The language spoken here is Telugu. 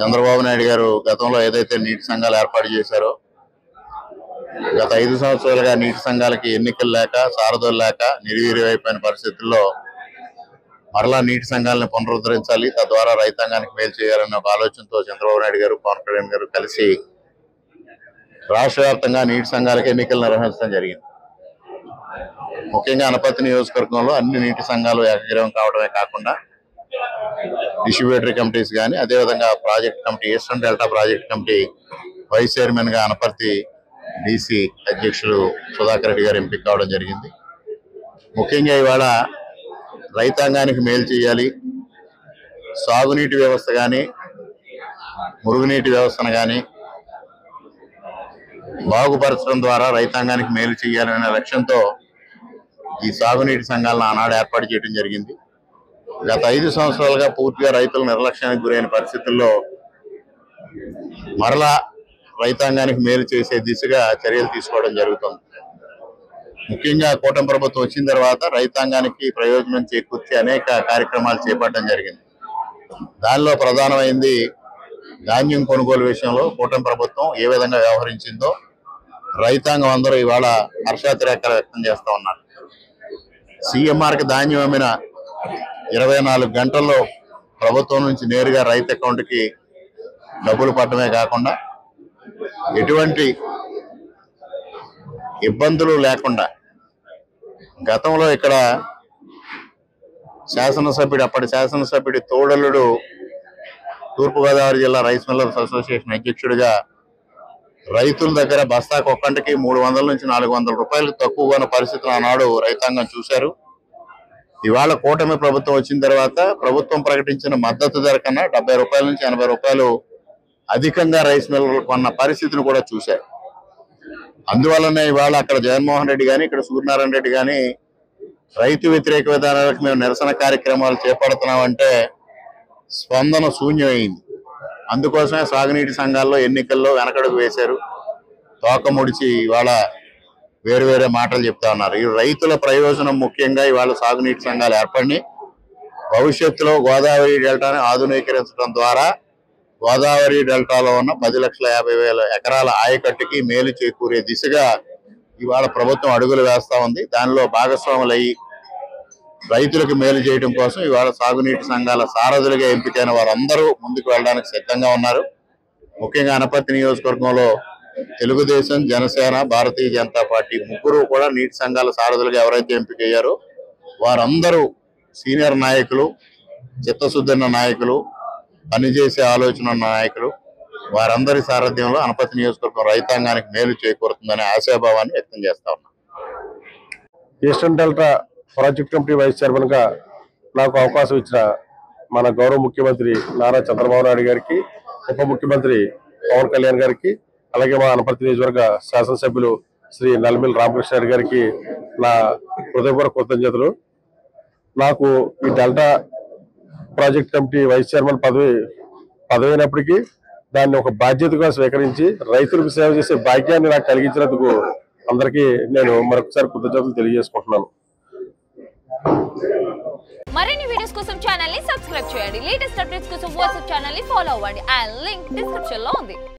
చంద్రబాబు నాయుడు గారు గతంలో ఏదైతే నీటి సంఘాలు ఏర్పాటు చేశారో గత 5 సంవత్సరాలుగా నీటి సంఘాలకి ఎన్నికలు లేక సారథులు లేక నిర్వీర్యమైపోయిన పరిస్థితుల్లో మరలా నీటి సంఘాలను పునరుద్ధరించాలి, తద్వారా రైతాంగానికి మేలు చేయాలనే ఒక ఆలోచనతో చంద్రబాబు నాయుడు గారు పవన్ కళ్యాణ్ గారు కలిసి రాష్ట్ర వ్యాప్తంగా నీటి సంఘాలకు ఎన్నికలు నిర్వహించడం జరిగింది. ముఖ్యంగా అనపర్తి నియోజకవర్గంలో అన్ని నీటి సంఘాలు ఏకగ్రీవం కావడమే కాకుండా డిస్ట్రిబ్యూటరీ కమిటీస్ కానీ అదేవిధంగా project committee eastern delta project committee vice chairman గా అనపర్తి డీసీ అధ్యక్షులు సుధాకర్ రెడ్డి గారు ఎంపిక కావడం జరిగింది. ముఖ్యంగా ఇవాళ రైతాంగానికి మేలు చేయాలి, సాగునీటి వ్యవస్థ కానీ మురుగునీటి వ్యవస్థను కానీ బాగుపరచడం ద్వారా రైతాంగానికి మేలు చేయాలనే లక్ష్యంతో ఈ సాగునీటి సంఘాలను ఆనాడు ఏర్పాటు చేయడం జరిగింది. గత 5 సంవత్సరాలుగా పూర్తిగా రైతులు నిర్లక్ష్యానికి గురైన పరిస్థితుల్లో మరలా రైతాంగానికి మేలు చేసే దిశగా చర్యలు తీసుకోవడం జరుగుతుంది. ముఖ్యంగా కూటమి ప్రభుత్వం వచ్చిన తర్వాత రైతాంగానికి ప్రయోజనం చేకూర్చే అనేక కార్యక్రమాలు చేపట్టడం జరిగింది. దానిలో ప్రధానమైంది ధాన్యం కొనుగోలు విషయంలో కూటమి ప్రభుత్వం ఏ విధంగా వ్యవహరించిందో రైతాంగం అందరూ ఇవాళ హర్షాతిరేకాలు వ్యక్తం చేస్తా ఉన్నారు. సీఎంఆర్కి ధాన్యం అమ్మిన 24 గంటల్లో ప్రభుత్వం నుంచి నేరుగా రైతు అకౌంట్కి డబ్బులు పడటమే కాకుండా ఎటువంటి ఇబ్బందులు లేకుండా గతంలో ఇక్కడ అప్పటి శాసనసభ్యుడి తోడలుడు తూర్పుగోదావరి జిల్లా రైస్ మిల్లర్స్ అసోసియేషన్ అధ్యక్షుడిగా రైతుల దగ్గర బస్తాకు ఒక్కంటికి 300 నుంచి 400 రూపాయలకు తక్కువగా ఉన్న పరిస్థితులు ఆనాడు రైతాంగం చూశారు. ఇవాళ కూటమి ప్రభుత్వం వచ్చిన తర్వాత ప్రభుత్వం ప్రకటించిన మద్దతు ధర కన్నా 70 రూపాయల నుంచి 80 రూపాయలు అధికంగా రైస్ మిల్లర్లు కొన్న పరిస్థితిని కూడా చూశారు. అందువల్లనే ఇవాళ అక్కడ జగన్మోహన్ రెడ్డి కానీ ఇక్కడ సూర్యనారాయణ రెడ్డి కానీ రైతు వ్యతిరేక విధానాలకు మేము నిరసన కార్యక్రమాలు చేపడుతున్నామంటే స్పందన శూన్యమైంది. అందుకోసమే సాగునీటి సంఘాల్లో ఎన్నికల్లో వెనకడుగు వేశారు, తోక ముడిచి ఇవాళ వేరే మాటలు చెప్తా ఉన్నారు. ఈ రైతుల ప్రయోజనం ముఖ్యంగా ఇవాళ సాగునీటి సంఘాలు ఏర్పడి భవిష్యత్తులో గోదావరి డెల్టాని ఆధునీకరించడం ద్వారా గోదావరి డెల్టాలో ఉన్న 10,50,000 ఎకరాల ఆయకట్టుకి మేలు చేకూరే దిశగా ఇవాళ ప్రభుత్వం అడుగులు వేస్తా ఉంది. దానిలో భాగస్వాములయ్యి రైతులకు మేలు చేయడం కోసం ఇవాళ సాగునీటి సంఘాల సారథులుగా ఎంపికైన వారందరూ ముందుకు వెళ్ళడానికి సిద్ధంగా ఉన్నారు. ముఖ్యంగా అనపర్తి నియోజకవర్గంలో తెలుగుదేశం, జనసేన, భారతీయ జనతా పార్టీ ముగ్గురు కూడా నీటి సంఘాల సారథులుగా ఎవరైతే ఎంపికయ్యారో వారందరూ సీనియర్ నాయకులు, చిత్తశుద్ధి నాయకులు, పనిచేసే ఆలోచన ఉన్న నాయకులు. వారందరి సారథ్యంలో అనపర్తి నియోజకవర్గం రైతాంగానికి మేలు చేకూరుతుందనే ఆశాభావాన్ని వ్యక్తం చేస్తా ఉన్నాం. Eastern delta project committee vice chairman గా నాకు అవకాశం ఇచ్చిన మన గౌరవ ముఖ్యమంత్రి నారా చంద్రబాబు నాయుడు గారికి, ఉప ముఖ్యమంత్రి పవన్ కళ్యాణ్ గారికి, అలాగే మా అనపర్తి నియోజకవర్గ శాసనసభ్యులు శ్రీ నల్మిల్ రామకృష్ణ గారికి నా హృదయపూర్వక కృతజ్ఞతలు. నాకు ఈ delta project committee vice chairman పదవి అయినప్పటికీ దాన్ని ఒక బాధ్యతగా స్వీకరించి రైతులకు సేవ చేసే భాగ్యాన్ని నాకు కలిగించినందుకు అందరికీ నేను మరొకసారి కృతజ్ఞతలు తెలియజేసుకుంటున్నాను. మరిన్ని వీడియోస్ కోసం ఛానల్ ని సబ్స్క్రైబ్ చేయండి. లేటెస్ట్ అప్డేట్స్ కోసం వాట్సాప్ ఛానల్ ని ఫాలో అవ్వండి. ఆ లింక్ డిస్క్రిప్షన్ లో ఉంది.